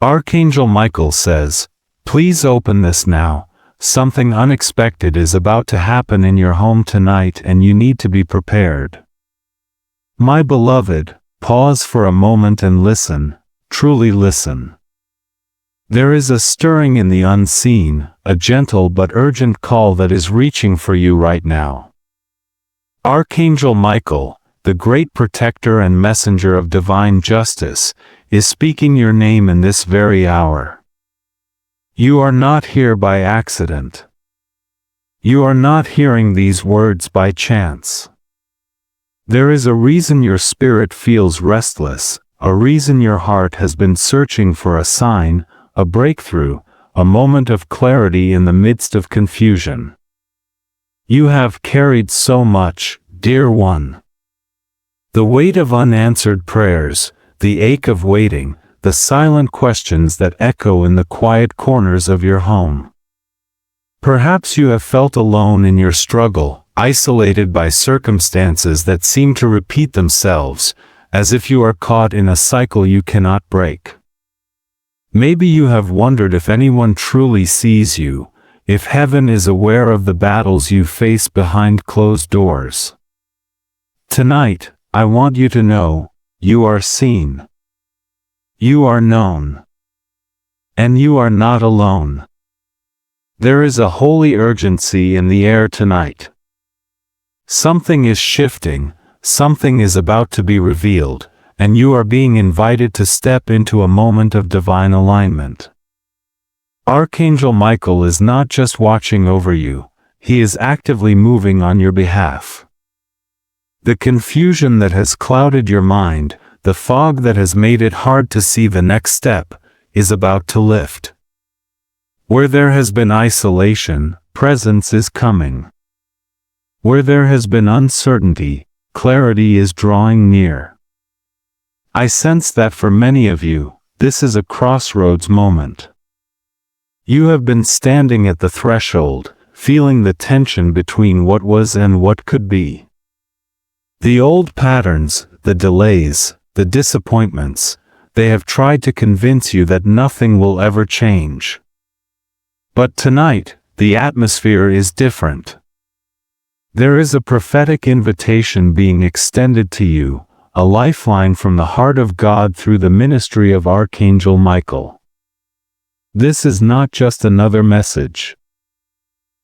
Archangel Michael says, "Please open this now. Something unexpected is about to happen in your home tonight and you need to be prepared." My beloved, pause for a moment and listen, truly listen. There is a stirring in the unseen, a gentle but urgent call that is reaching for you right now. Archangel Michael, the great protector and messenger of divine justice, is speaking your name in this very hour. You are not here by accident. You are not hearing these words by chance. There is a reason your spirit feels restless, a reason your heart has been searching for a sign, a breakthrough, a moment of clarity in the midst of confusion. You have carried so much, dear one. The weight of unanswered prayers, the ache of waiting, the silent questions that echo in the quiet corners of your home. Perhaps you have felt alone in your struggle, isolated by circumstances that seem to repeat themselves, as if you are caught in a cycle you cannot break. Maybe you have wondered if anyone truly sees you, if heaven is aware of the battles you face behind closed doors. Tonight, I want you to know, you are seen. You are known. And you are not alone. There is a holy urgency in the air tonight. Something is shifting, something is about to be revealed, and you are being invited to step into a moment of divine alignment. Archangel Michael is not just watching over you, he is actively moving on your behalf. The confusion that has clouded your mind, the fog that has made it hard to see the next step, is about to lift. Where there has been isolation, presence is coming. Where there has been uncertainty, clarity is drawing near. I sense that for many of you, this is a crossroads moment. You have been standing at the threshold, feeling the tension between what was and what could be. The old patterns, the delays, the disappointments, they have tried to convince you that nothing will ever change. But tonight, the atmosphere is different. There is a prophetic invitation being extended to you, a lifeline from the heart of God through the ministry of Archangel Michael. This is not just another message.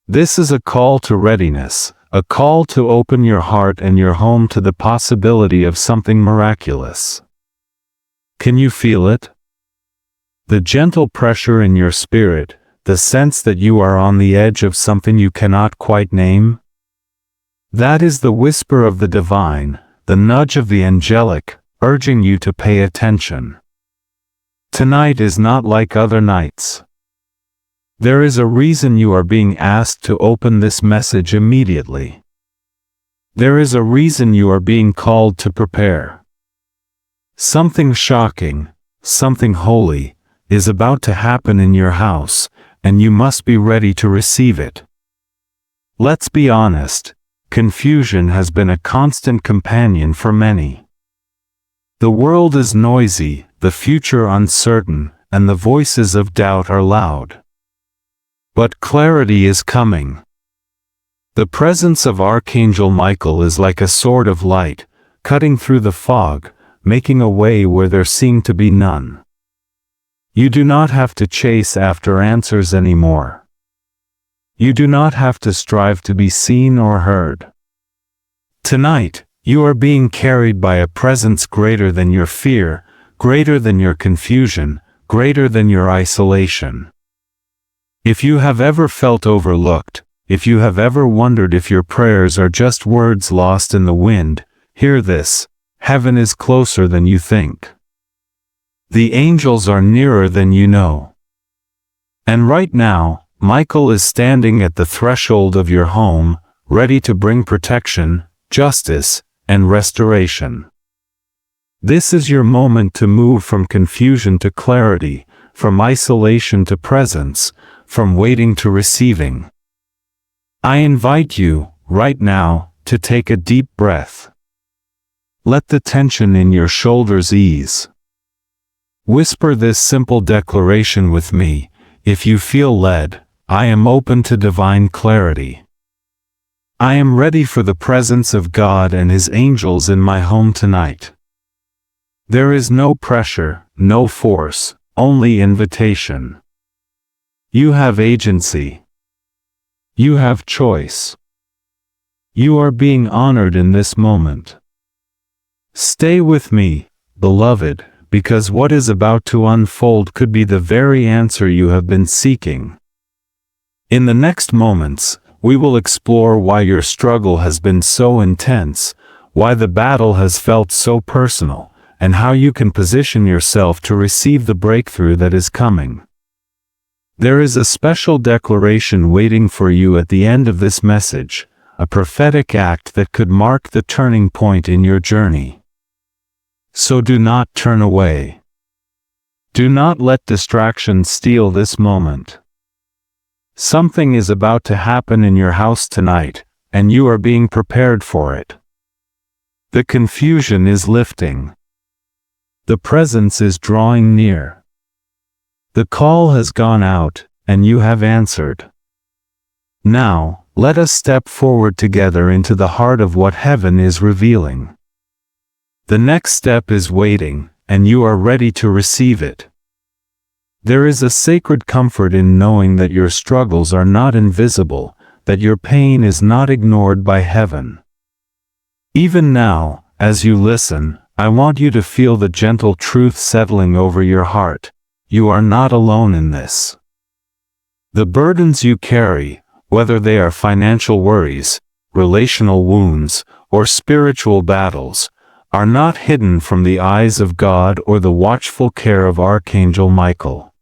This is a call to readiness, a call to open your heart and your home to the possibility of something miraculous. Can you feel it? The gentle pressure in your spirit, the sense that you are on the edge of something you cannot quite name? That is the whisper of the divine, the nudge of the angelic, urging you to pay attention. Tonight is not like other nights. There is a reason you are being asked to open this message immediately. There is a reason you are being called to prepare. Something shocking, something holy, is about to happen in your house, and you must be ready to receive it. Let's be honest. Confusion has been a constant companion for many. The world is noisy, the future uncertain, and the voices of doubt are loud. But clarity is coming. The presence of Archangel Michael is like a sword of light, cutting through the fog, making a way where there seemed to be none. You do not have to chase after answers anymore. You do not have to strive to be seen or heard. Tonight, you are being carried by a presence greater than your fear, greater than your confusion, greater than your isolation. If you have ever felt overlooked, if you have ever wondered if your prayers are just words lost in the wind, hear this: heaven is closer than you think. The angels are nearer than you know. And right now, Michael is standing at the threshold of your home, ready to bring protection, justice, and restoration. This is your moment to move from confusion to clarity, from isolation to presence, from waiting to receiving. I invite you, right now, to take a deep breath. Let the tension in your shoulders ease. Whisper this simple declaration with me. If you feel led, I am open to divine clarity. I am ready for the presence of God and His angels in my home tonight. There is no pressure, no force, only invitation. You have agency. You have choice. You are being honored in this moment. Stay with me, beloved, because what is about to unfold could be the very answer you have been seeking. In the next moments, we will explore why your struggle has been so intense, why the battle has felt so personal, and how you can position yourself to receive the breakthrough that is coming. There is a special declaration waiting for you at the end of this message, a prophetic act that could mark the turning point in your journey. So do not turn away. Do not let distractions steal this moment. Something is about to happen in your house tonight, and you are being prepared for it. The confusion is lifting. The presence is drawing near. The call has gone out, and you have answered. Now, let us step forward together into the heart of what heaven is revealing. The next step is waiting, and you are ready to receive it. There is a sacred comfort in knowing that your struggles are not invisible, that your pain is not ignored by heaven. Even now, as you listen, I want you to feel the gentle truth settling over your heart. You are not alone in this. The burdens you carry, whether they are financial worries, relational wounds, or spiritual battles, are not hidden from the eyes of God or the watchful care of Archangel Michael.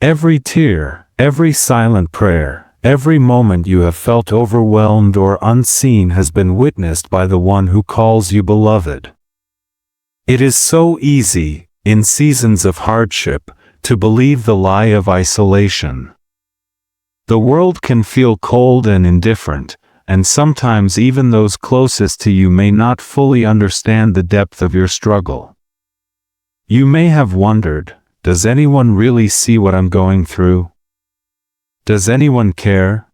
Every tear, every silent prayer, every moment you have felt overwhelmed or unseen has been witnessed by the one who calls you beloved. It is so easy, in seasons of hardship, to believe the lie of isolation. The world can feel cold and indifferent, and sometimes even those closest to you may not fully understand the depth of your struggle. You may have wondered, does anyone really see what I'm going through? Does anyone care?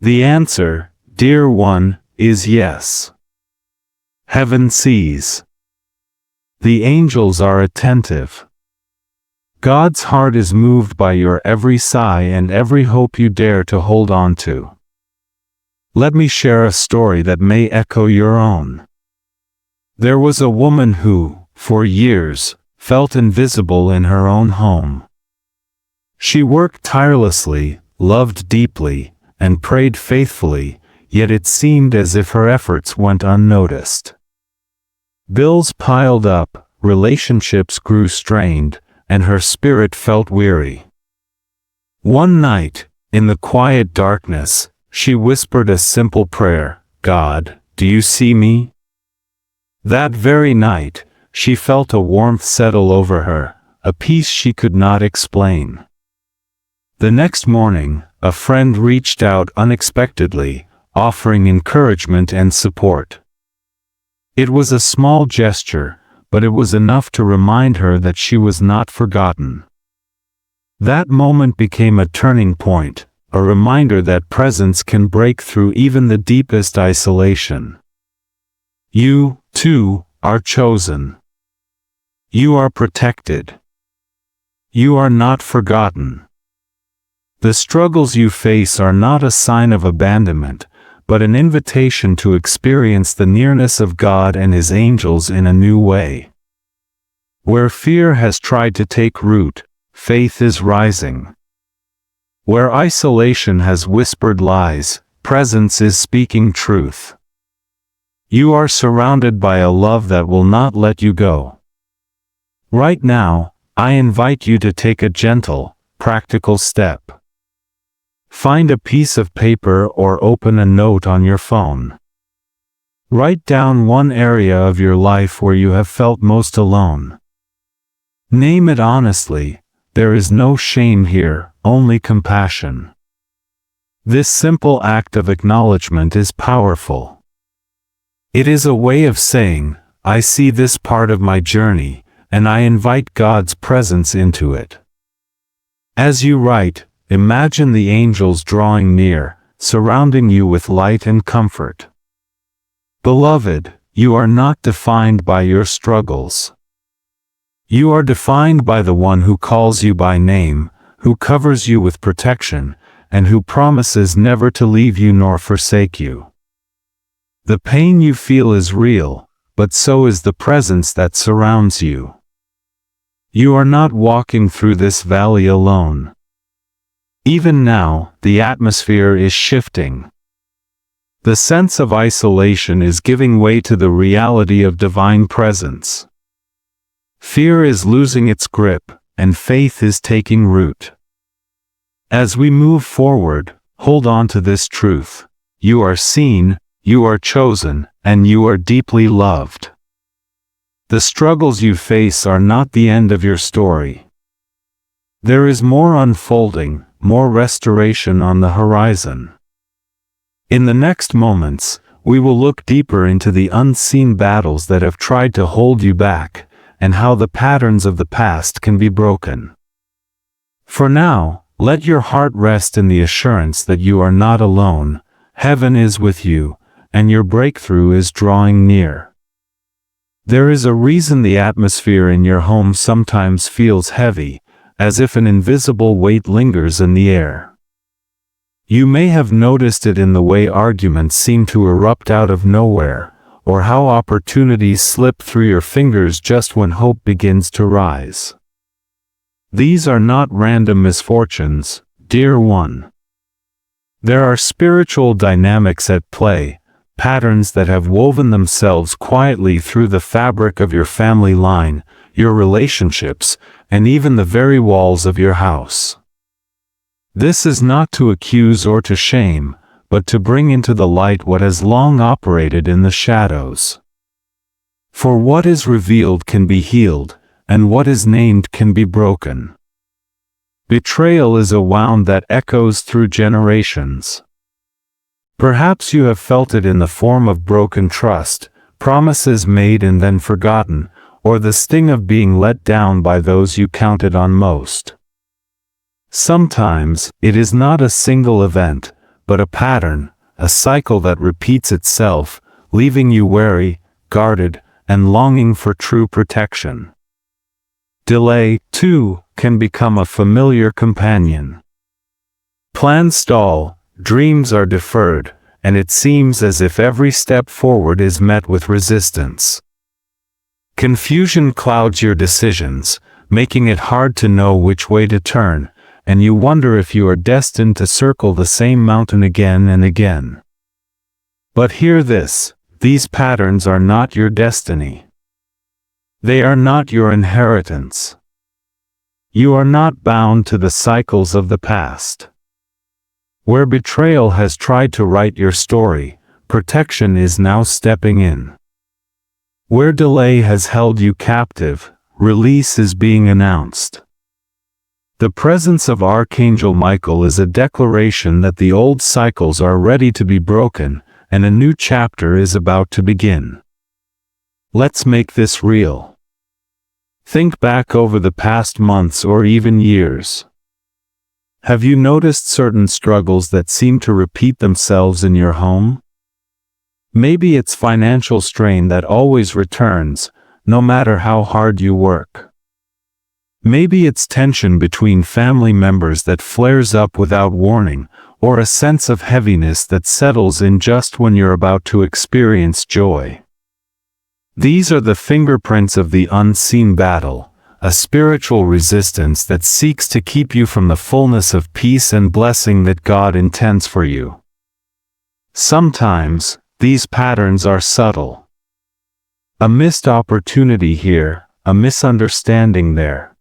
The answer, dear one, is yes. Heaven sees. The angels are attentive. God's heart is moved by your every sigh and every hope you dare to hold on to. Let me share a story that may echo your own. There was a woman who, for years, felt invisible in her own home. She worked tirelessly, loved deeply, and prayed faithfully, yet it seemed as if her efforts went unnoticed. Bills piled up, relationships grew strained, and her spirit felt weary. One night, in the quiet darkness, she whispered a simple prayer, "God, do you see me?" That very night, she felt a warmth settle over her, a peace she could not explain. The next morning, a friend reached out unexpectedly, offering encouragement and support. It was a small gesture, but it was enough to remind her that she was not forgotten. That moment became a turning point, a reminder that presence can break through even the deepest isolation. You, too, are chosen. You are protected. You are not forgotten. The struggles you face are not a sign of abandonment, but an invitation to experience the nearness of God and His angels in a new way. Where fear has tried to take root, faith is rising. Where isolation has whispered lies, presence is speaking truth. You are surrounded by a love that will not let you go. Right now, I invite you to take a gentle, practical step. Find a piece of paper or open a note on your phone. Write down one area of your life where you have felt most alone. Name it honestly. There is no shame here, only compassion. This simple act of acknowledgement is powerful. It is a way of saying, I see this part of my journey, and I invite God's presence into it. As you write, imagine the angels drawing near, surrounding you with light and comfort. Beloved, you are not defined by your struggles. You are defined by the one who calls you by name, who covers you with protection, and who promises never to leave you nor forsake you. The pain you feel is real, but so is the presence that surrounds you. You are not walking through this valley alone. Even now, the atmosphere is shifting. The sense of isolation is giving way to the reality of divine presence. Fear is losing its grip, and faith is taking root. As we move forward, hold on to this truth. You are seen, you are chosen, and you are deeply loved. The struggles you face are not the end of your story. There is more unfolding, more restoration on the horizon. In the next moments, we will look deeper into the unseen battles that have tried to hold you back, and how the patterns of the past can be broken. For now, let your heart rest in the assurance that you are not alone, heaven is with you, and your breakthrough is drawing near. There is a reason the atmosphere in your home sometimes feels heavy, as if an invisible weight lingers in the air. You may have noticed it in the way arguments seem to erupt out of nowhere, or how opportunities slip through your fingers just when hope begins to rise. These are not random misfortunes, dear one. There are spiritual dynamics at play, patterns that have woven themselves quietly through the fabric of your family line, your relationships, and even the very walls of your house. This is not to accuse or to shame, but to bring into the light what has long operated in the shadows. For what is revealed can be healed, and what is named can be broken. Betrayal is a wound that echoes through generations. Perhaps you have felt it in the form of broken trust, promises made and then forgotten, or the sting of being let down by those you counted on most. Sometimes, it is not a single event, but a pattern, a cycle that repeats itself, leaving you wary, guarded, and longing for true protection. Delay, too, can become a familiar companion. Plans stall, dreams are deferred, and it seems as if every step forward is met with resistance. Confusion clouds your decisions, making it hard to know which way to turn, and you wonder if you are destined to circle the same mountain again and again. But hear this, these patterns are not your destiny. They are not your inheritance. You are not bound to the cycles of the past. Where betrayal has tried to write your story, protection is now stepping in. Where delay has held you captive, release is being announced. The presence of Archangel Michael is a declaration that the old cycles are ready to be broken, and a new chapter is about to begin. Let's make this real. Think back over the past months or even years. Have you noticed certain struggles that seem to repeat themselves in your home? Maybe it's financial strain that always returns, no matter how hard you work. Maybe it's tension between family members that flares up without warning, or a sense of heaviness that settles in just when you're about to experience joy. These are the fingerprints of the unseen battle, a spiritual resistance that seeks to keep you from the fullness of peace and blessing that God intends for you. Sometimes, these patterns are subtle. A missed opportunity here, a misunderstanding there.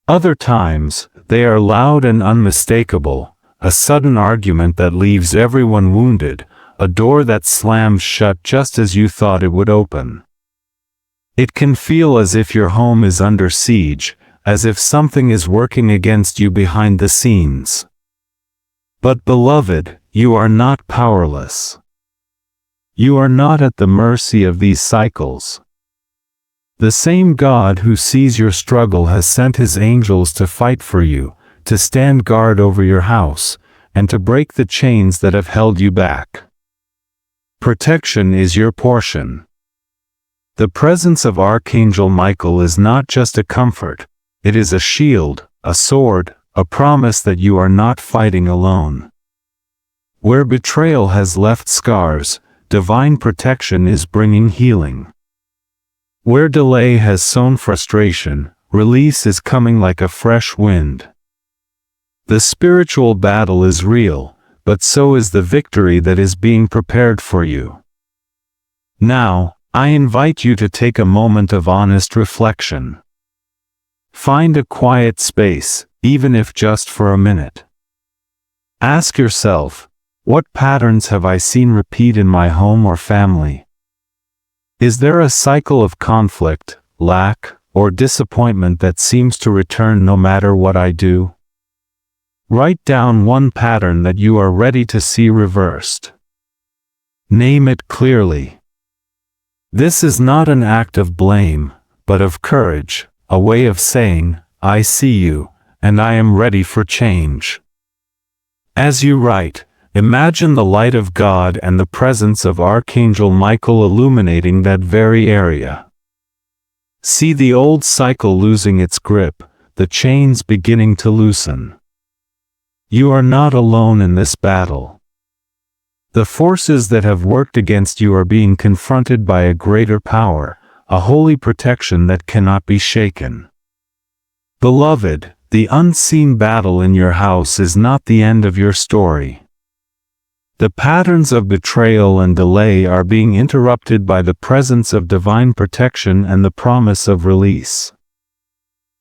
Other times, they are loud and unmistakable, a sudden argument that leaves everyone wounded, a door that slams shut just as you thought it would open. It can feel as if your home is under siege, as if something is working against you behind the scenes. But beloved, you are not powerless. You are not at the mercy of these cycles. The same God who sees your struggle has sent his angels to fight for you, to stand guard over your house, and to break the chains that have held you back. Protection is your portion. The presence of Archangel Michael is not just a comfort, it is a shield, a sword, a promise that you are not fighting alone. Where betrayal has left scars, divine protection is bringing healing. Where delay has sown frustration, release is coming like a fresh wind. The spiritual battle is real, but so is the victory that is being prepared for you. Now, I invite you to take a moment of honest reflection. Find a quiet space, even if just for a minute. Ask yourself, what patterns have I seen repeat in my home or family? Is there a cycle of conflict, lack, or disappointment that seems to return no matter what I do? Write down one pattern that you are ready to see reversed. Name it clearly. This is not an act of blame, but of courage, a way of saying, I see you, and I am ready for change. As you write, imagine the light of God and the presence of Archangel Michael illuminating that very area. See the old cycle losing its grip, the chains beginning to loosen. You are not alone in this battle. The forces that have worked against you are being confronted by a greater power, a holy protection that cannot be shaken. Beloved, the unseen battle in your house is not the end of your story. The patterns of betrayal and delay are being interrupted by the presence of divine protection and the promise of release.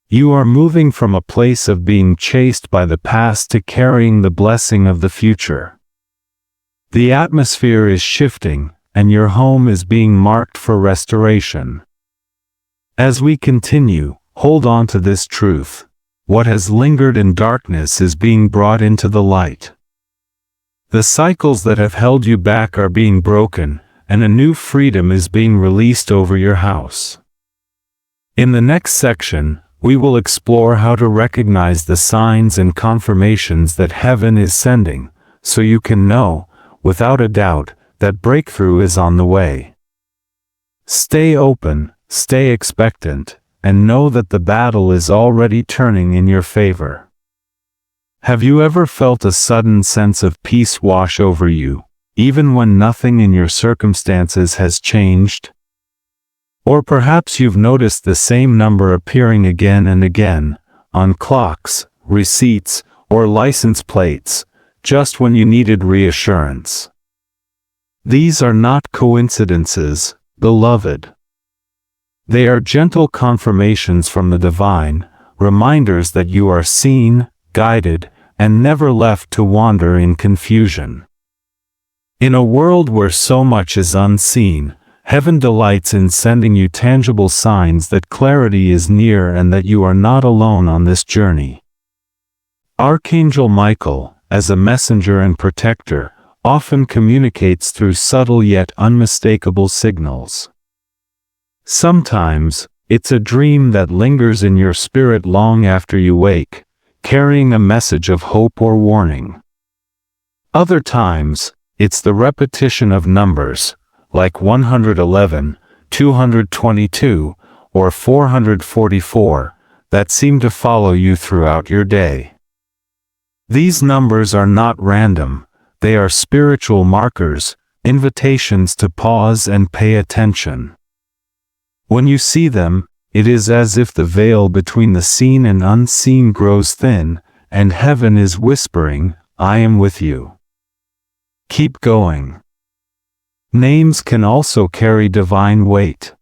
You are moving from a place of being chased by the past to carrying the blessing of the future. The atmosphere is shifting, and your home is being marked for restoration. As we continue, hold on to this truth. What has lingered in darkness is being brought into the light. The cycles that have held you back are being broken, and a new freedom is being released over your house. In the next section, we will explore how to recognize the signs and confirmations that heaven is sending, so you can know, without a doubt, that breakthrough is on the way. Stay open, stay expectant, and know that the battle is already turning in your favor. Have you ever felt a sudden sense of peace wash over you, even when nothing in your circumstances has changed? Or perhaps you've noticed the same number appearing again and again, on clocks, receipts, or license plates, just when you needed reassurance. These are not coincidences, beloved. They are gentle confirmations from the divine, reminders that you are seen, guided, and never left to wander in confusion. In a world where so much is unseen, heaven delights in sending you tangible signs that clarity is near and that you are not alone on this journey. Archangel Michael, as a messenger and protector, often communicates through subtle yet unmistakable signals. Sometimes, it's a dream that lingers in your spirit long after you wake, carrying a message of hope or warning. Other times, it's the repetition of numbers, like 111, 222, or 444, that seem to follow you throughout your day. These numbers are not random, they are spiritual markers, invitations to pause and pay attention. When you see them, it is as if the veil between the seen and unseen grows thin, and heaven is whispering, I am with you. Keep going. Names can also carry divine weight.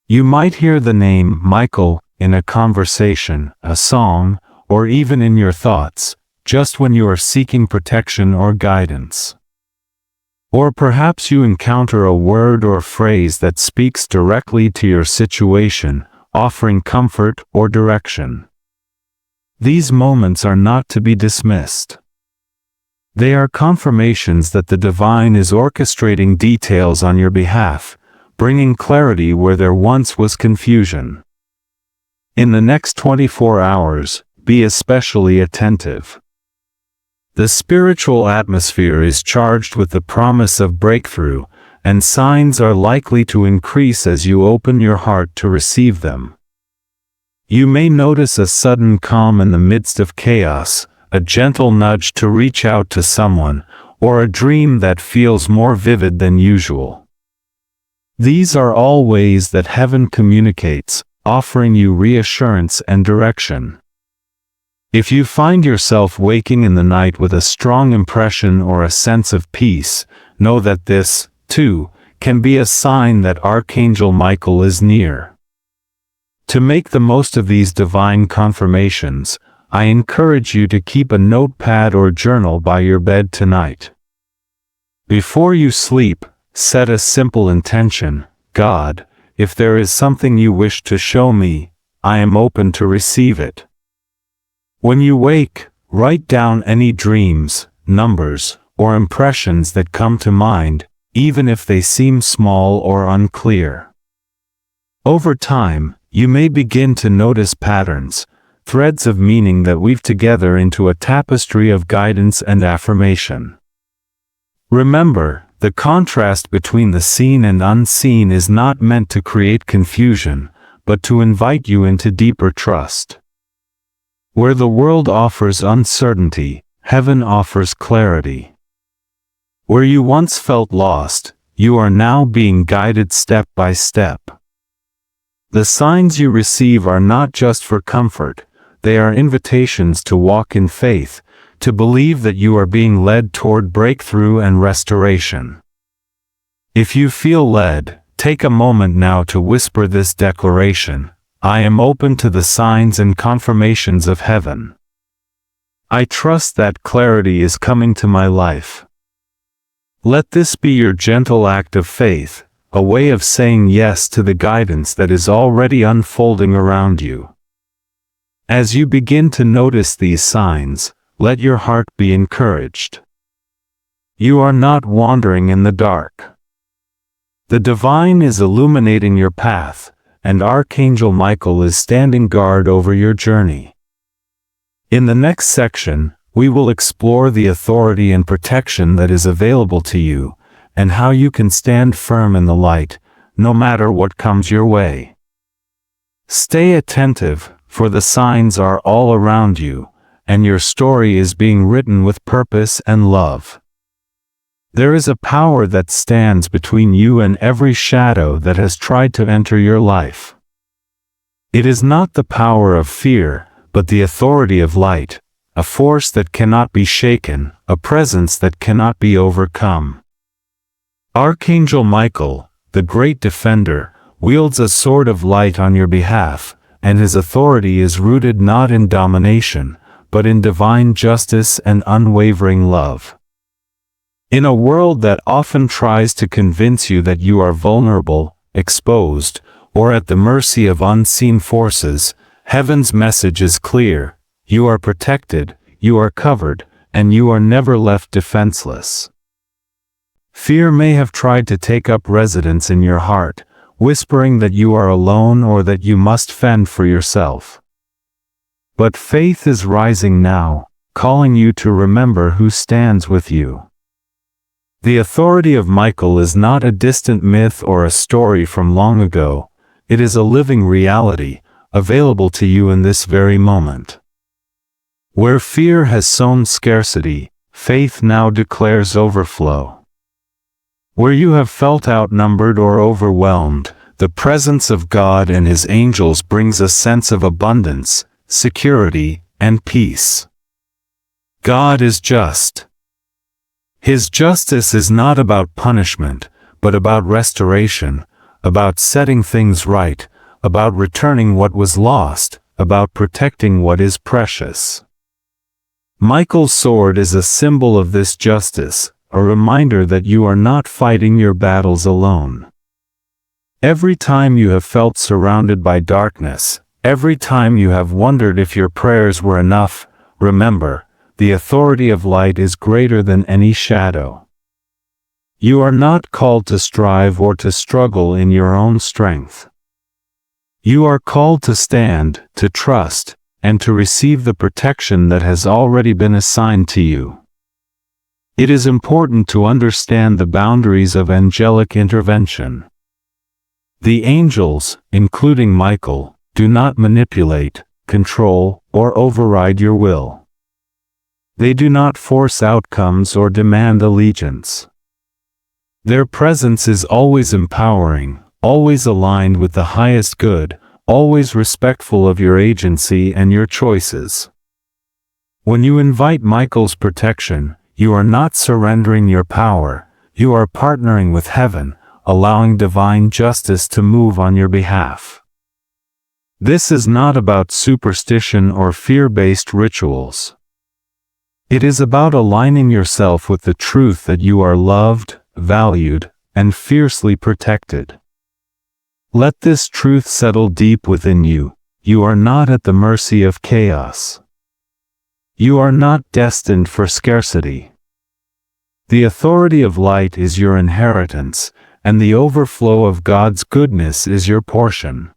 You might hear the name Michael in a conversation, a song, or even in your thoughts, just when you are seeking protection or guidance. Or perhaps you encounter a word or phrase that speaks directly to your situation, offering comfort or direction. These moments are not to be dismissed. They are confirmations that the divine is orchestrating details on your behalf, bringing clarity where there once was confusion. In the next 24 hours, be especially attentive. The spiritual atmosphere is charged with the promise of breakthrough, and signs are likely to increase as you open your heart to receive them. You may notice a sudden calm in the midst of chaos, a gentle nudge to reach out to someone, or a dream that feels more vivid than usual. These are all ways that heaven communicates, offering you reassurance and direction. If you find yourself waking in the night with a strong impression or a sense of peace, know that this, too, can be a sign that Archangel Michael is near. To make the most of these divine confirmations, I encourage you to keep a notepad or journal by your bed tonight. Before you sleep, set a simple intention: God, if there is something you wish to show me, I am open to receive it. When you wake, write down any dreams, numbers, or impressions that come to mind, even if they seem small or unclear. Over time, you may begin to notice patterns, threads of meaning that weave together into a tapestry of guidance and affirmation. Remember, the contrast between the seen and unseen is not meant to create confusion, but to invite you into deeper trust. Where the world offers uncertainty, heaven offers clarity. Where you once felt lost, you are now being guided step by step. The signs you receive are not just for comfort, they are invitations to walk in faith, to believe that you are being led toward breakthrough and restoration. If you feel led, take a moment now to whisper this declaration: I am open to the signs and confirmations of heaven. I trust that clarity is coming to my life. Let this be your gentle act of faith, a way of saying yes to the guidance that is already unfolding around you. As you begin to notice these signs, let your heart be encouraged. You are not wandering in the dark. The divine is illuminating your path, and Archangel Michael is standing guard over your journey. In the next section, we will explore the authority and protection that is available to you, and how you can stand firm in the light, no matter what comes your way. Stay attentive, for the signs are all around you, and your story is being written with purpose and love. There is a power that stands between you and every shadow that has tried to enter your life. It is not the power of fear, but the authority of light, a force that cannot be shaken, a presence that cannot be overcome. Archangel Michael, the great defender, wields a sword of light on your behalf, and his authority is rooted not in domination, but in divine justice and unwavering love. In a world that often tries to convince you that you are vulnerable, exposed, or at the mercy of unseen forces, heaven's message is clear: you are protected, you are covered, and you are never left defenseless. Fear may have tried to take up residence in your heart, whispering that you are alone or that you must fend for yourself. But faith is rising now, calling you to remember who stands with you. The authority of Michael is not a distant myth or a story from long ago. It is a living reality, available to you in this very moment. Where fear has sown scarcity, faith now declares overflow. Where you have felt outnumbered or overwhelmed, the presence of God and His angels brings a sense of abundance, security, and peace. God is just. His justice is not about punishment, but about restoration, about setting things right, about returning what was lost, about protecting what is precious. Michael's sword is a symbol of this justice, a reminder that you are not fighting your battles alone. Every time you have felt surrounded by darkness, every time you have wondered if your prayers were enough, remember, the authority of light is greater than any shadow. You are not called to strive or to struggle in your own strength. You are called to stand, to trust, and to receive the protection that has already been assigned to you. It is important to understand the boundaries of angelic intervention. The angels, including Michael, do not manipulate, control, or override your will. They do not force outcomes or demand allegiance. Their presence is always empowering, always aligned with the highest good, always respectful of your agency and your choices. When you invite Michael's protection, you are not surrendering your power, you are partnering with heaven, allowing divine justice to move on your behalf. This is not about superstition or fear-based rituals. It is about aligning yourself with the truth that you are loved, valued, and fiercely protected. Let this truth settle deep within you. You are not at the mercy of chaos. You are not destined for scarcity. The authority of light is your inheritance, and the overflow of God's goodness is your portion.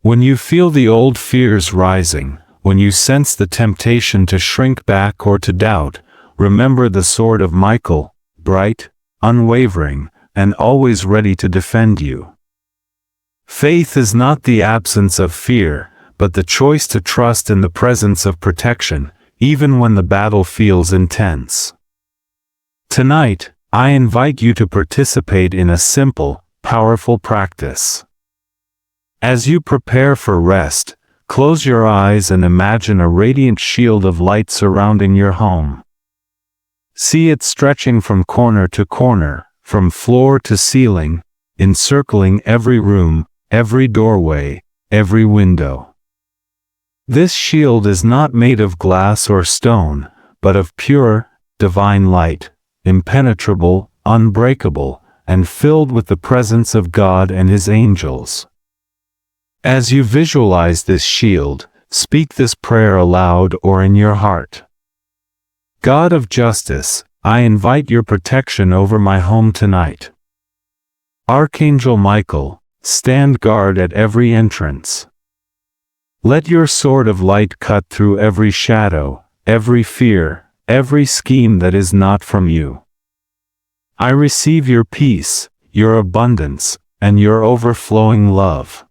When you feel the old fears rising, when you sense the temptation to shrink back or to doubt, remember the sword of Michael, bright, unwavering, and always ready to defend you. Faith is not the absence of fear, but the choice to trust in the presence of protection, even when the battle feels intense. Tonight, I invite you to participate in a simple, powerful practice. As you prepare for rest, close your eyes and imagine a radiant shield of light surrounding your home. See it stretching from corner to corner, from floor to ceiling, encircling every room, every doorway, every window. This shield is not made of glass or stone, but of pure, divine light, impenetrable, unbreakable, and filled with the presence of God and His angels. As you visualize this shield, speak this prayer aloud or in your heart. God of justice, I invite your protection over my home tonight. Archangel Michael, stand guard at every entrance. Let your sword of light cut through every shadow, every fear, every scheme that is not from you. I receive your peace, your abundance, and your overflowing love.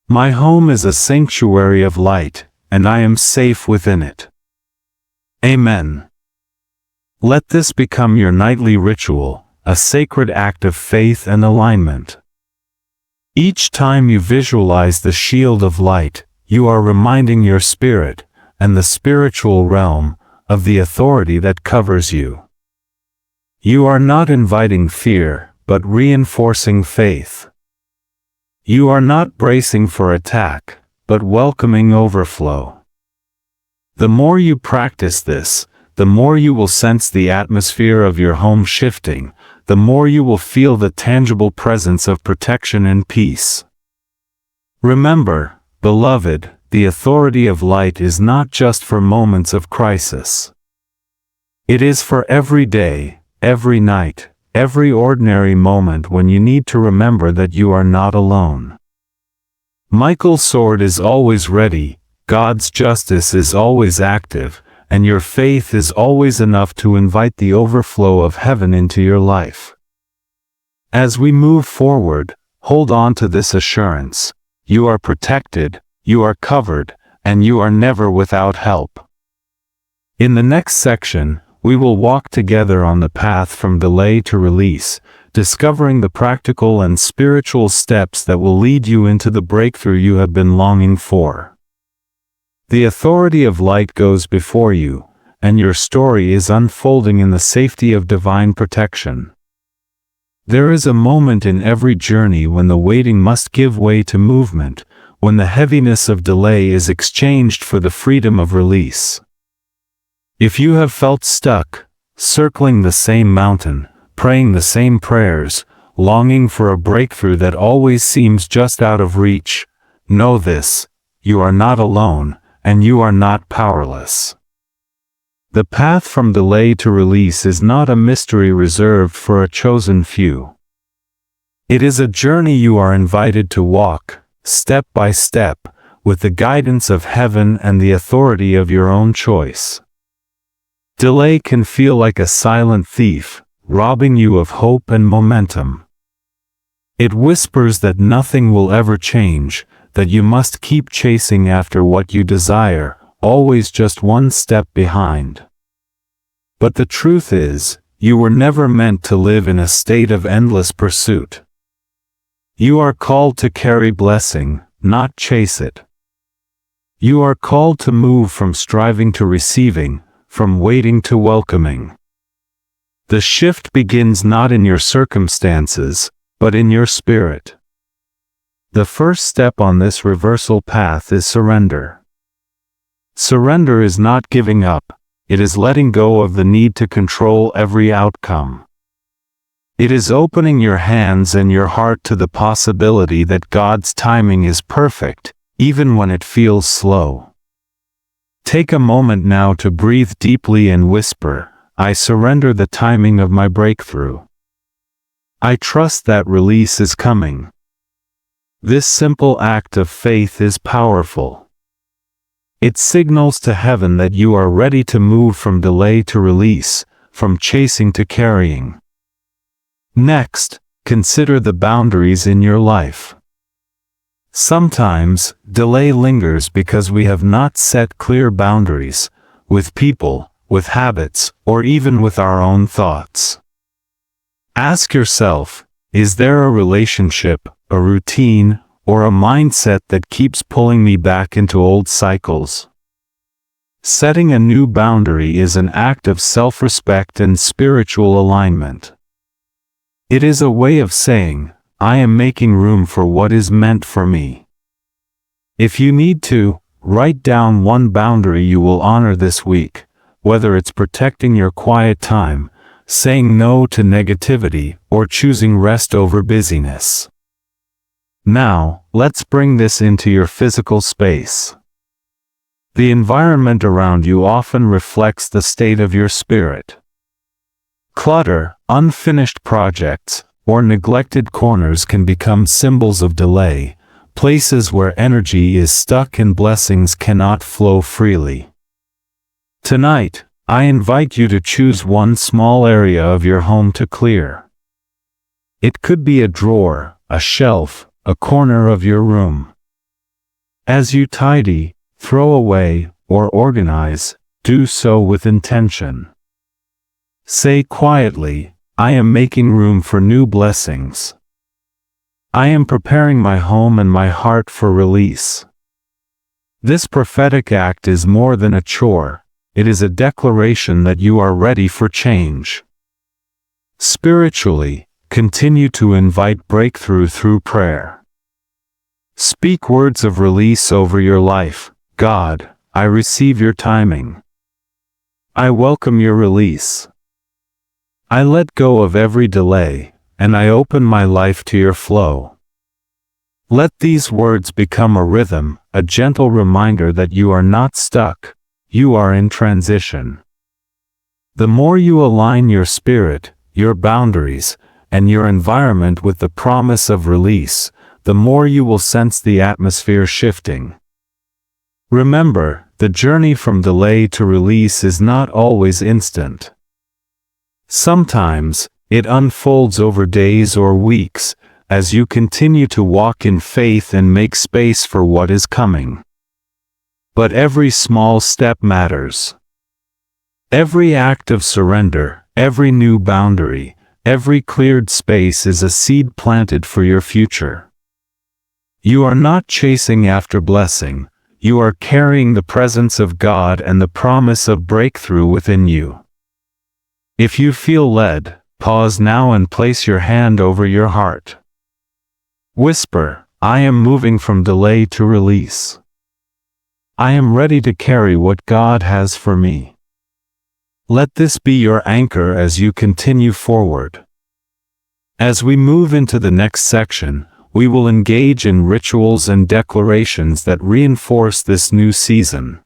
My home is a sanctuary of light, and I am safe within it. Amen. Let this become your nightly ritual, a sacred act of faith and alignment. Each time you visualize the shield of light, you are reminding your spirit, and the spiritual realm, of the authority that covers you. You are not inviting fear, but reinforcing faith. You are not bracing for attack, but welcoming overflow. The more you practice this, the more you will sense the atmosphere of your home shifting, the more you will feel the tangible presence of protection and peace. Remember, beloved, the authority of light is not just for moments of crisis. It is for every day, every night, every ordinary moment when you need to remember that you are not alone. Michael's sword is always ready, God's justice is always active, and your faith is always enough to invite the overflow of heaven into your life. As we move forward, hold on to this assurance: you are protected, you are covered, and you are never without help. In the next section, we will walk together on the path from delay to release, discovering the practical and spiritual steps that will lead you into the breakthrough you have been longing for. The authority of light goes before you, and your story is unfolding in the safety of divine protection. There is a moment in every journey when the waiting must give way to movement, when the heaviness of delay is exchanged for the freedom of release. If you have felt stuck, circling the same mountain, praying the same prayers, longing for a breakthrough that always seems just out of reach, know this: you are not alone, and you are not powerless. The path from delay to release is not a mystery reserved for a chosen few. It is a journey you are invited to walk, step by step, with the guidance of heaven and the authority of your own choice. Delay can feel like a silent thief, robbing you of hope and momentum. It whispers that nothing will ever change, that you must keep chasing after what you desire, always just one step behind. But the truth is, you were never meant to live in a state of endless pursuit. You are called to carry blessing, not chase it. You are called to move from striving to receiving, from waiting to welcoming. The shift begins not in your circumstances, but in your spirit. The first step on this reversal path is surrender. Surrender is not giving up, it is letting go of the need to control every outcome. It is opening your hands and your heart to the possibility that God's timing is perfect, even when it feels slow. Take a moment now to breathe deeply and whisper, "I surrender the timing of my breakthrough. I trust that release is coming." This simple act of faith is powerful. It signals to heaven that you are ready to move from delay to release, from chasing to carrying. Next, consider the boundaries in your life. Sometimes, delay lingers because we have not set clear boundaries, with people, with habits, or even with our own thoughts. Ask yourself, is there a relationship, a routine, or a mindset that keeps pulling me back into old cycles? Setting a new boundary is an act of self-respect and spiritual alignment. It is a way of saying, I am making room for what is meant for me. If you need to, write down one boundary you will honor this week, whether it's protecting your quiet time, saying no to negativity, or choosing rest over busyness. Now, let's bring this into your physical space. The environment around you often reflects the state of your spirit. Clutter, unfinished projects, or neglected corners can become symbols of delay, places where energy is stuck and blessings cannot flow freely. Tonight, I invite you to choose one small area of your home to clear. It could be a drawer, a shelf, a corner of your room. As you tidy, throw away, or organize, do so with intention. Say quietly, I am making room for new blessings. I am preparing my home and my heart for release. This prophetic act is more than a chore, it is a declaration that you are ready for change. Spiritually, continue to invite breakthrough through prayer. Speak words of release over your life. God, I receive your timing. I welcome your release. I let go of every delay, and I open my life to your flow. Let these words become a rhythm, a gentle reminder that you are not stuck, you are in transition. The more you align your spirit, your boundaries, and your environment with the promise of release, the more you will sense the atmosphere shifting. Remember, the journey from delay to release is not always instant. Sometimes, it unfolds over days or weeks, as you continue to walk in faith and make space for what is coming. But every small step matters. Every act of surrender, every new boundary, every cleared space is a seed planted for your future. You are not chasing after blessing, you are carrying the presence of God and the promise of breakthrough within you. If you feel led, pause now and place your hand over your heart. Whisper, I am moving from delay to release. I am ready to carry what God has for me. Let this be your anchor as you continue forward. As we move into the next section, we will engage in rituals and declarations that reinforce this new season.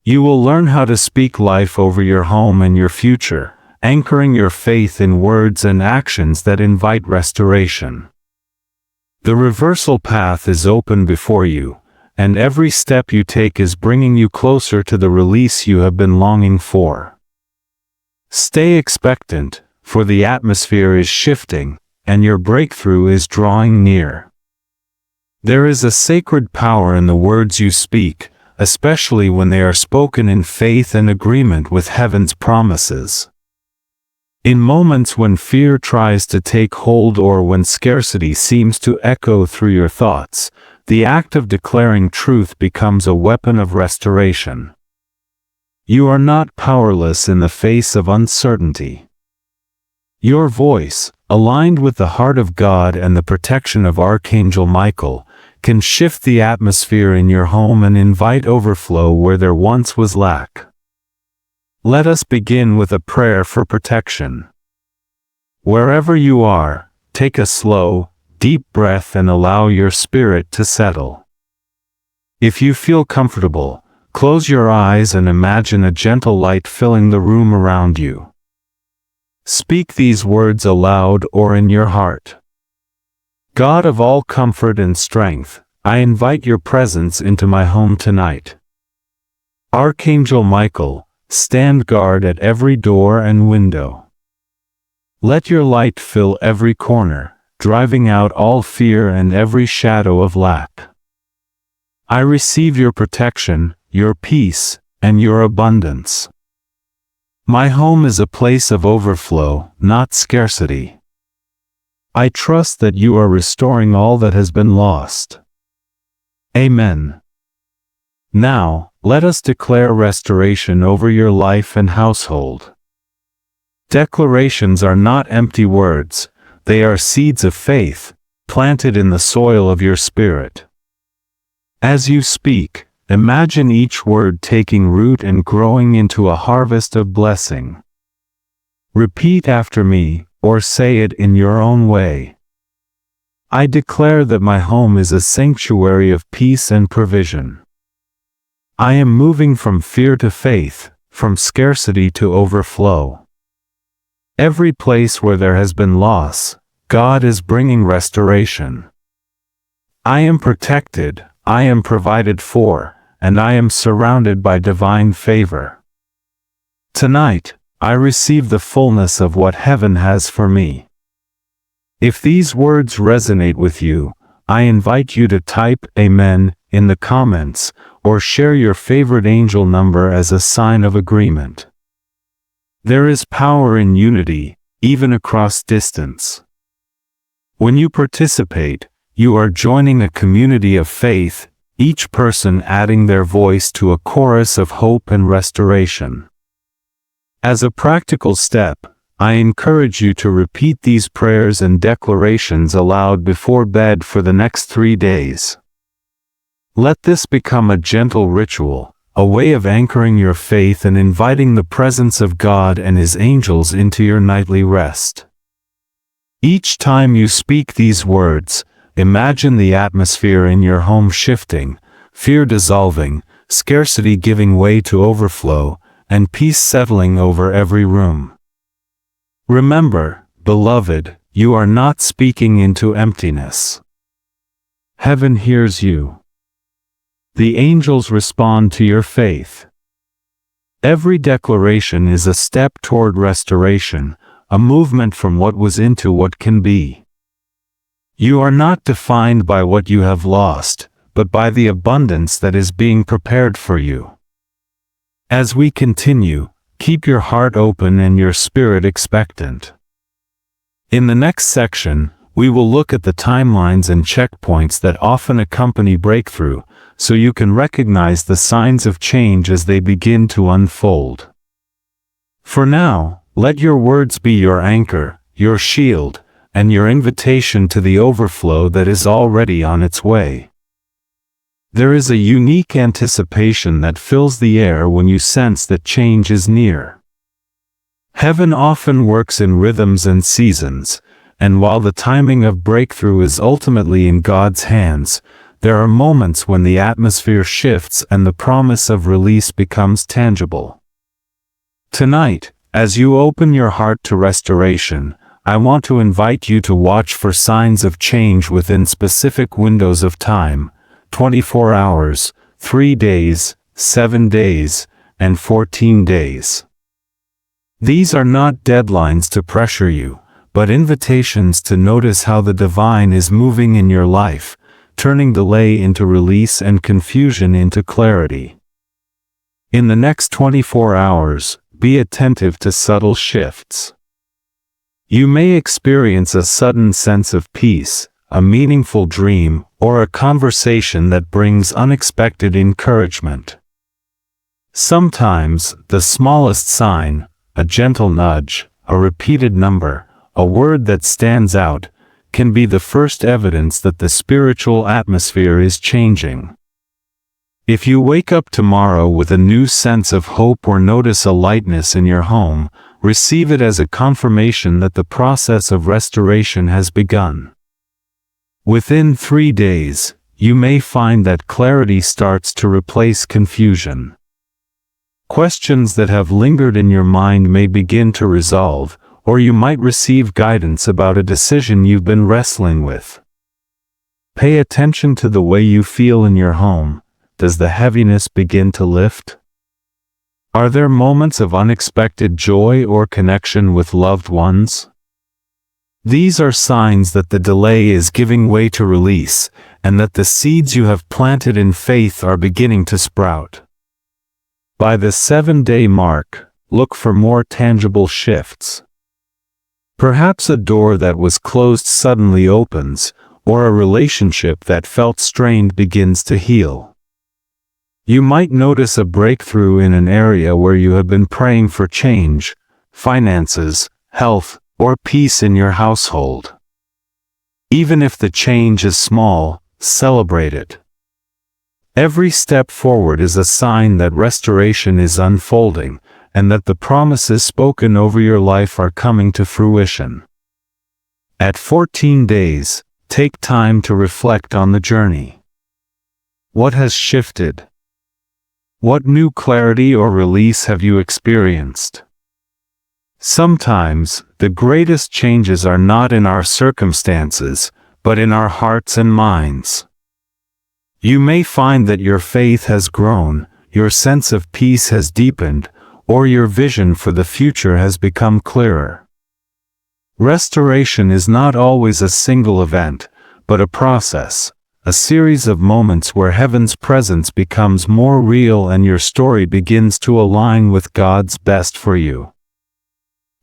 You will learn how to speak life over your home and your future, anchoring your faith in words and actions that invite restoration. The reversal path is open before you, and every step you take is bringing you closer to the release you have been longing for. Stay expectant, for the atmosphere is shifting, and your breakthrough is drawing near. There is a sacred power in the words you speak, especially when they are spoken in faith and agreement with heaven's promises. In moments when fear tries to take hold or when scarcity seems to echo through your thoughts, the act of declaring truth becomes a weapon of restoration. You are not powerless in the face of uncertainty. Your voice, aligned with the heart of God and the protection of Archangel Michael, can shift the atmosphere in your home and invite overflow where there once was lack. Let us begin with a prayer for protection. Wherever you are, take a slow, deep breath and allow your spirit to settle. If you feel comfortable, close your eyes and imagine a gentle light filling the room around you. Speak these words aloud or in your heart. God of all comfort and strength, I invite your presence into my home tonight. Archangel Michael, stand guard at every door and window. Let your light fill every corner, driving out all fear and every shadow of lack. I receive your protection, your peace, and your abundance. My home is a place of overflow, not scarcity. I trust that you are restoring all that has been lost. Amen. Now, let us declare restoration over your life and household. Declarations are not empty words, they are seeds of faith, planted in the soil of your spirit. As you speak, imagine each word taking root and growing into a harvest of blessing. Repeat after me, or say it in your own way. I declare that my home is a sanctuary of peace and provision. I am moving from fear to faith, from scarcity to overflow. Every place where there has been loss, God is bringing restoration. I am protected, I am provided for, and I am surrounded by divine favor. Tonight, I receive the fullness of what heaven has for me. If these words resonate with you, I invite you to type Amen in the comments, or share your favorite angel number as a sign of agreement. There is power in unity, even across distance. When you participate, you are joining a community of faith, each person adding their voice to a chorus of hope and restoration. As a practical step, I encourage you to repeat these prayers and declarations aloud before bed for the next 3 days. Let this become a gentle ritual, a way of anchoring your faith and inviting the presence of God and His angels into your nightly rest. Each time you speak these words, imagine the atmosphere in your home shifting, fear dissolving, scarcity giving way to overflow, and peace settling over every room. Remember, beloved, you are not speaking into emptiness. Heaven hears you. The angels respond to your faith. Every declaration is a step toward restoration, a movement from what was into what can be. You are not defined by what you have lost, but by the abundance that is being prepared for you. As we continue, keep your heart open and your spirit expectant. In the next section, we will look at the timelines and checkpoints that often accompany breakthrough, so you can recognize the signs of change as they begin to unfold. For now, let your words be your anchor, your shield, and your invitation to the overflow that is already on its way. There is a unique anticipation that fills the air when you sense that change is near. Heaven often works in rhythms and seasons, and while the timing of breakthrough is ultimately in God's hands, there are moments when the atmosphere shifts and the promise of release becomes tangible. Tonight, as you open your heart to restoration, I want to invite you to watch for signs of change within specific windows of time: 24 hours, 3 days, 7 days, and 14 days. These are not deadlines to pressure you, but invitations to notice how the divine is moving in your life, turning delay into release and confusion into clarity. In the next 24 hours, be attentive to subtle shifts. You may experience a sudden sense of peace, a meaningful dream, or a conversation that brings unexpected encouragement. Sometimes, the smallest sign, a gentle nudge, a repeated number, a word that stands out, can be the first evidence that the spiritual atmosphere is changing. If you wake up tomorrow with a new sense of hope or notice a lightness in your home, receive it as a confirmation that the process of restoration has begun. Within 3 days, you may find that clarity starts to replace confusion. Questions that have lingered in your mind may begin to resolve, or you might receive guidance about a decision you've been wrestling with. Pay attention to the way you feel in your home. Does the heaviness begin to lift? Are there moments of unexpected joy or connection with loved ones? These are signs that the delay is giving way to release, and that the seeds you have planted in faith are beginning to sprout. By the 7-day mark, look for more tangible shifts. Perhaps a door that was closed suddenly opens, or a relationship that felt strained begins to heal. You might notice a breakthrough in an area where you have been praying for change: finances, health, or peace in your household. Even if the change is small, celebrate it. Every step forward is a sign that restoration is unfolding, and that the promises spoken over your life are coming to fruition. At 14 days, take time to reflect on the journey. What has shifted? What new clarity or release have you experienced? Sometimes, the greatest changes are not in our circumstances, but in our hearts and minds. You may find that your faith has grown, your sense of peace has deepened, or your vision for the future has become clearer. Restoration is not always a single event, but a process, a series of moments where heaven's presence becomes more real and your story begins to align with God's best for you.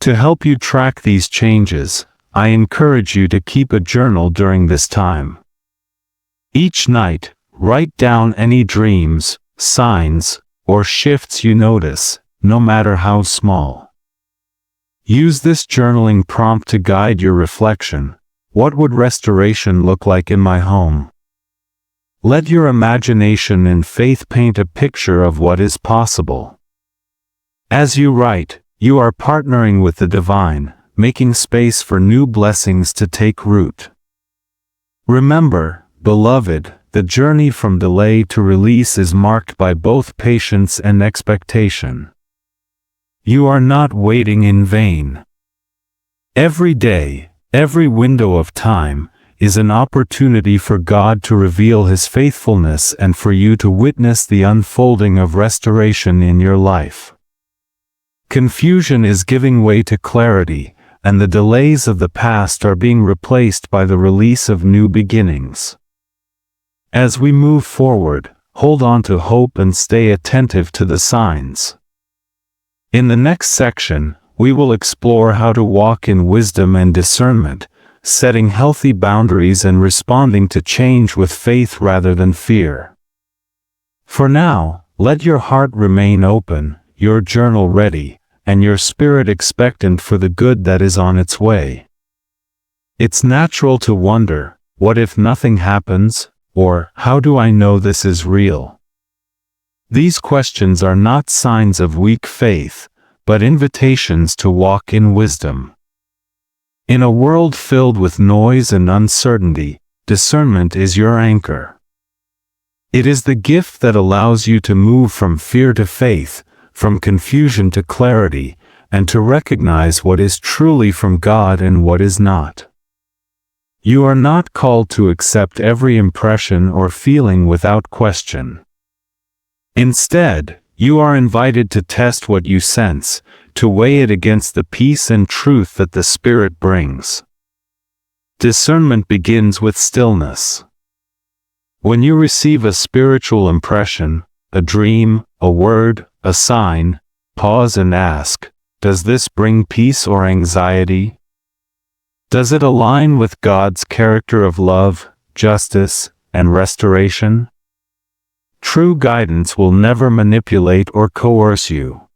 To help you track these changes, I encourage you to keep a journal during this time. Each night, write down any dreams, signs, or shifts you notice, no matter how small. Use this journaling prompt to guide your reflection. What would restoration look like in my home? Let your imagination and faith paint a picture of what is possible. As you write, you are partnering with the divine, making space for new blessings to take root. Remember, beloved, the journey from delay to release is marked by both patience and expectation. You are not waiting in vain. Every day, every window of time, is an opportunity for God to reveal His faithfulness and for you to witness the unfolding of restoration in your life. Confusion is giving way to clarity, and the delays of the past are being replaced by the release of new beginnings. As we move forward, hold on to hope and stay attentive to the signs. In the next section, we will explore how to walk in wisdom and discernment, setting healthy boundaries and responding to change with faith rather than fear. For now, let your heart remain open, your journal ready, and your spirit expectant for the good that is on its way. It's natural to wonder, what if nothing happens, or how do I know this is real? These questions are not signs of weak faith, but invitations to walk in wisdom. In a world filled with noise and uncertainty, discernment is your anchor. It is the gift that allows you to move from fear to faith, from confusion to clarity, and to recognize what is truly from God and what is not. You are not called to accept every impression or feeling without question. Instead, you are invited to test what you sense, to weigh it against the peace and truth that the Spirit brings. Discernment begins with stillness. When you receive a spiritual impression, a dream, a word, a sign, pause and ask, does this bring peace or anxiety? Does it align with God's character of love, justice, and restoration? True guidance will never manipulate or coerce you.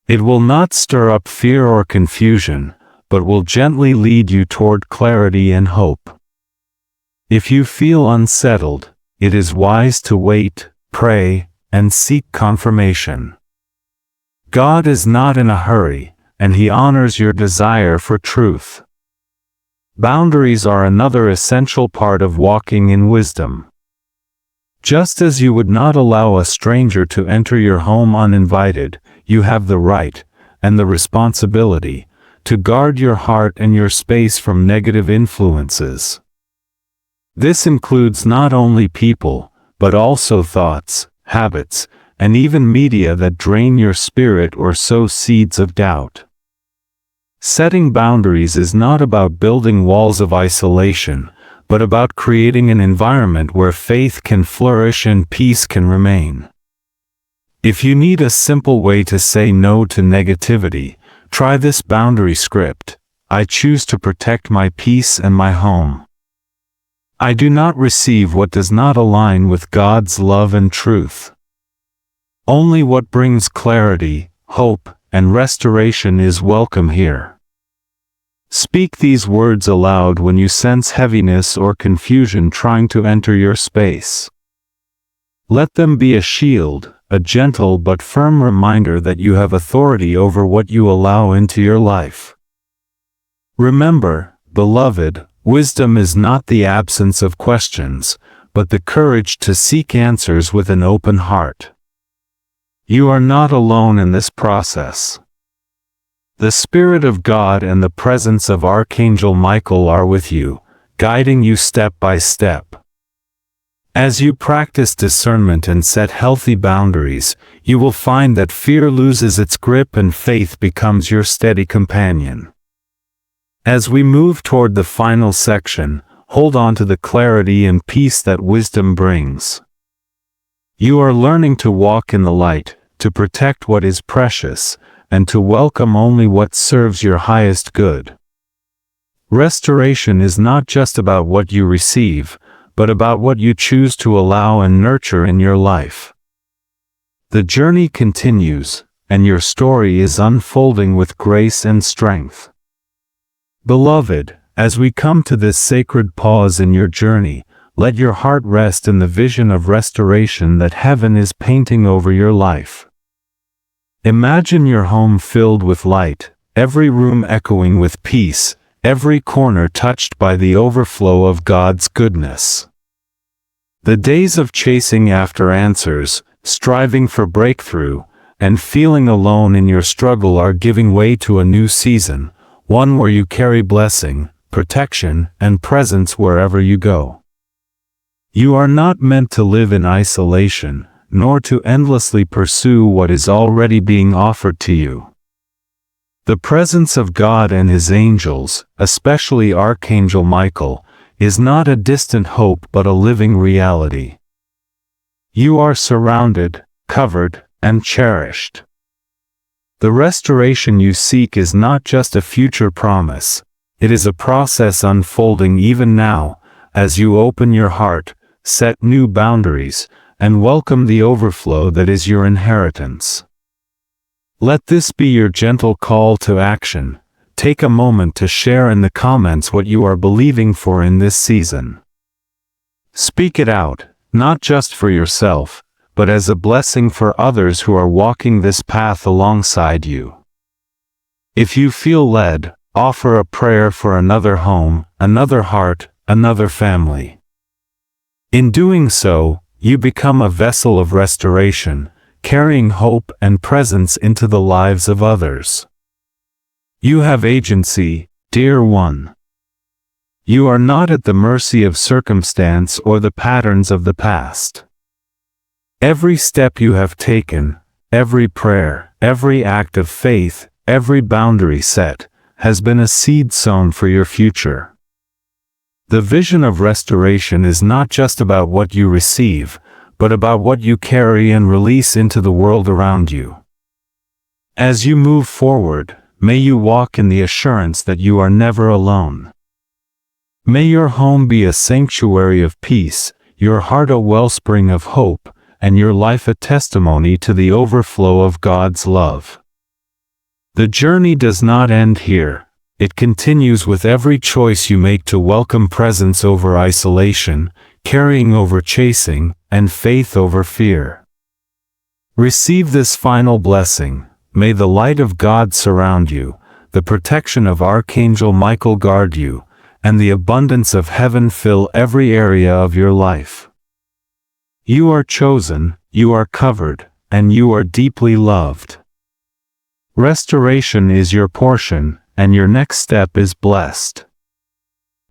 It will not stir up fear or confusion, but will gently lead you toward clarity and hope. If you feel unsettled, it is wise to wait, pray, and seek confirmation. God is not in a hurry, and He honors your desire for truth. Boundaries are another essential part of walking in wisdom. Just as you would not allow a stranger to enter your home uninvited, you have the right, and the responsibility, to guard your heart and your space from negative influences. This includes not only people, but also thoughts, habits, and even media that drain your spirit or sow seeds of doubt. Setting boundaries is not about building walls of isolation, but about creating an environment where faith can flourish and peace can remain. If you need a simple way to say no to negativity, try this boundary script. I choose to protect my peace and my home. I do not receive what does not align with God's love and truth. Only what brings clarity, hope, and restoration is welcome here. Speak these words aloud when you sense heaviness or confusion trying to enter your space. Let them be a shield, a gentle but firm reminder that you have authority over what you allow into your life. Remember, beloved, wisdom is not the absence of questions, but the courage to seek answers with an open heart. You are not alone in this process. The Spirit of God and the presence of Archangel Michael are with you, guiding you step by step. As you practice discernment and set healthy boundaries, you will find that fear loses its grip and faith becomes your steady companion. As we move toward the final section, hold on to the clarity and peace that wisdom brings. You are learning to walk in the light, to protect what is precious, and to welcome only what serves your highest good. Restoration is not just about what you receive, but about what you choose to allow and nurture in your life. The journey continues, and your story is unfolding with grace and strength. Beloved, as we come to this sacred pause in your journey, let your heart rest in the vision of restoration that heaven is painting over your life. Imagine your home filled with light, every room echoing with peace, every corner touched by the overflow of God's goodness. The days of chasing after answers, striving for breakthrough, and feeling alone in your struggle are giving way to a new season, one where you carry blessing, protection, and presence wherever you go. You are not meant to live in isolation, nor to endlessly pursue what is already being offered to you. The presence of God and His angels, especially Archangel Michael, is not a distant hope but a living reality. You are surrounded, covered, and cherished. The restoration you seek is not just a future promise, it is a process unfolding even now, as you open your heart, set new boundaries, and welcome the overflow that is your inheritance. Let this be your gentle call to action. Take a moment to share in the comments what you are believing for in this season. Speak it out, not just for yourself, but as a blessing for others who are walking this path alongside you. If you feel led, offer a prayer for another home, another heart, another family. In doing so, You become a vessel of restoration, carrying hope and presence into the lives of others. You have agency, dear one. You are not at the mercy of circumstance or the patterns of the past. Every step you have taken, every prayer, every act of faith, every boundary set, has been a seed sown for your future. The vision of restoration is not just about what you receive, but about what you carry and release into the world around you. As you move forward, may you walk in the assurance that you are never alone. May your home be a sanctuary of peace, your heart a wellspring of hope, and your life a testimony to the overflow of God's love. The journey does not end here. It continues with every choice you make to welcome presence over isolation, carrying over chasing, and faith over fear. Receive this final blessing. May the light of God surround you, the protection of Archangel Michael guard you, and the abundance of heaven fill every area of your life. You are chosen, you are covered, and you are deeply loved. Restoration is your portion, and your next step is blessed.